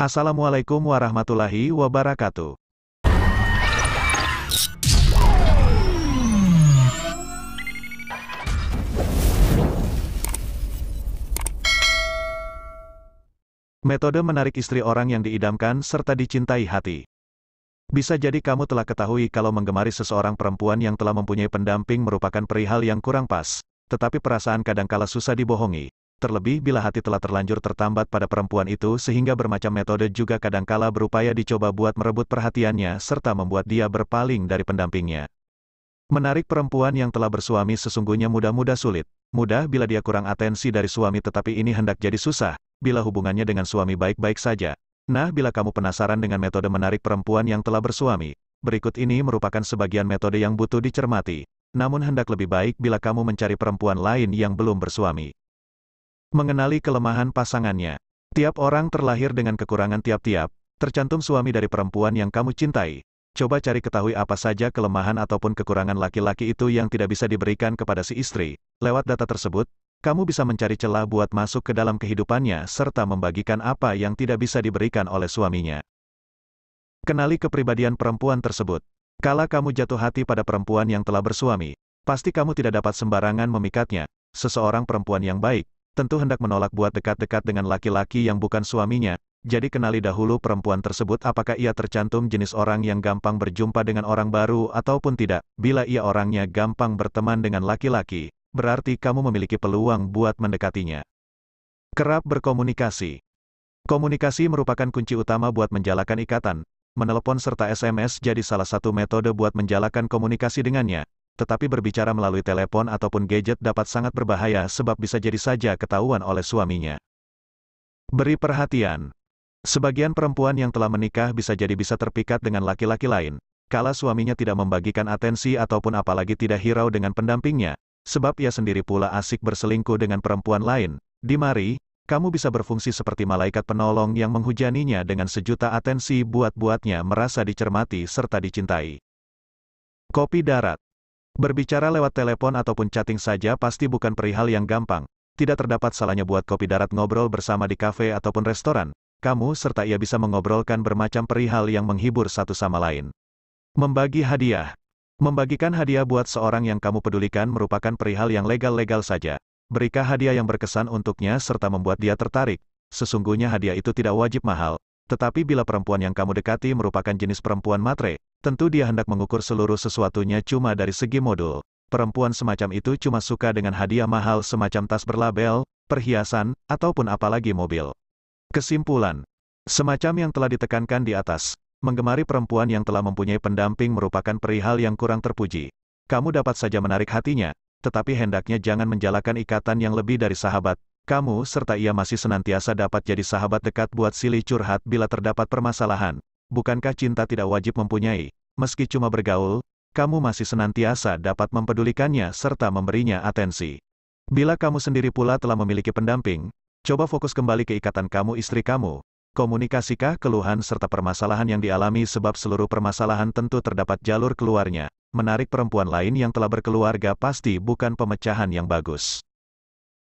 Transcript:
Assalamualaikum warahmatullahi wabarakatuh. Metode menarik istri orang yang diidamkan serta dicintai hati. Bisa jadi kamu telah ketahui kalau menggemari seseorang perempuan yang telah mempunyai pendamping merupakan perihal yang kurang pas, tetapi perasaan kadangkala susah dibohongi. Terlebih bila hati telah terlanjur tertambat pada perempuan itu sehingga bermacam metode juga kadangkala berupaya dicoba buat merebut perhatiannya serta membuat dia berpaling dari pendampingnya. Menarik perempuan yang telah bersuami sesungguhnya mudah-mudah sulit. Mudah bila dia kurang atensi dari suami tetapi ini hendak jadi susah, bila hubungannya dengan suami baik-baik saja. Nah, bila kamu penasaran dengan metode menarik perempuan yang telah bersuami, berikut ini merupakan sebagian metode yang butuh dicermati. Namun hendak lebih baik bila kamu mencari perempuan lain yang belum bersuami. Mengenali kelemahan pasangannya. Tiap orang terlahir dengan kekurangan tiap-tiap, tercantum suami dari perempuan yang kamu cintai. Coba cari ketahui apa saja kelemahan ataupun kekurangan laki-laki itu yang tidak bisa diberikan kepada si istri. Lewat data tersebut, kamu bisa mencari celah buat masuk ke dalam kehidupannya serta membagikan apa yang tidak bisa diberikan oleh suaminya. Kenali kepribadian perempuan tersebut. Kala kamu jatuh hati pada perempuan yang telah bersuami, pasti kamu tidak dapat sembarangan memikatnya. Seseorang perempuan yang baik, tentu hendak menolak buat dekat-dekat dengan laki-laki yang bukan suaminya. Jadi kenali dahulu perempuan tersebut apakah ia tercantum jenis orang yang gampang berjumpa dengan orang baru ataupun tidak. Bila ia orangnya gampang berteman dengan laki-laki, berarti kamu memiliki peluang buat mendekatinya. Kerap berkomunikasi. Komunikasi merupakan kunci utama buat menjalankan ikatan. Menelepon serta SMS jadi salah satu metode buat menjalankan komunikasi dengannya. Tetapi berbicara melalui telepon ataupun gadget dapat sangat berbahaya sebab bisa jadi saja ketahuan oleh suaminya. Beri perhatian. Sebagian perempuan yang telah menikah bisa terpikat dengan laki-laki lain, kala suaminya tidak membagikan atensi ataupun apalagi tidak hirau dengan pendampingnya, sebab ia sendiri pula asik berselingkuh dengan perempuan lain. Di mari, kamu bisa berfungsi seperti malaikat penolong yang menghujaninya dengan sejuta atensi buat-buatnya merasa dicermati serta dicintai. Kopi darat. Berbicara lewat telepon ataupun chatting saja pasti bukan perihal yang gampang. Tidak terdapat salahnya buat kopi darat ngobrol bersama di kafe ataupun restoran. Kamu serta ia bisa mengobrolkan bermacam perihal yang menghibur satu sama lain. Membagi hadiah. Membagikan hadiah buat seorang yang kamu pedulikan merupakan perihal yang legal-legal saja. Berikan hadiah yang berkesan untuknya serta membuat dia tertarik. Sesungguhnya hadiah itu tidak wajib mahal. Tetapi bila perempuan yang kamu dekati merupakan jenis perempuan matre, tentu dia hendak mengukur seluruh sesuatunya cuma dari segi modul. Perempuan semacam itu cuma suka dengan hadiah mahal semacam tas berlabel, perhiasan, ataupun apalagi mobil. Kesimpulan. Semacam yang telah ditekankan di atas, menggemari perempuan yang telah mempunyai pendamping merupakan perihal yang kurang terpuji. Kamu dapat saja menarik hatinya, tetapi hendaknya jangan menjalankan ikatan yang lebih dari sahabat. Kamu serta ia masih senantiasa dapat jadi sahabat dekat buat silih curhat bila terdapat permasalahan. Bukankah cinta tidak wajib mempunyai? Meski cuma bergaul, kamu masih senantiasa dapat mempedulikannya serta memberinya atensi. Bila kamu sendiri pula telah memiliki pendamping, coba fokus kembali ke ikatan kamu istri kamu. Komunikasikah keluhan serta permasalahan yang dialami sebab seluruh permasalahan tentu terdapat jalur keluarnya. Menarik perempuan lain yang telah berkeluarga pasti bukan pemecahan yang bagus.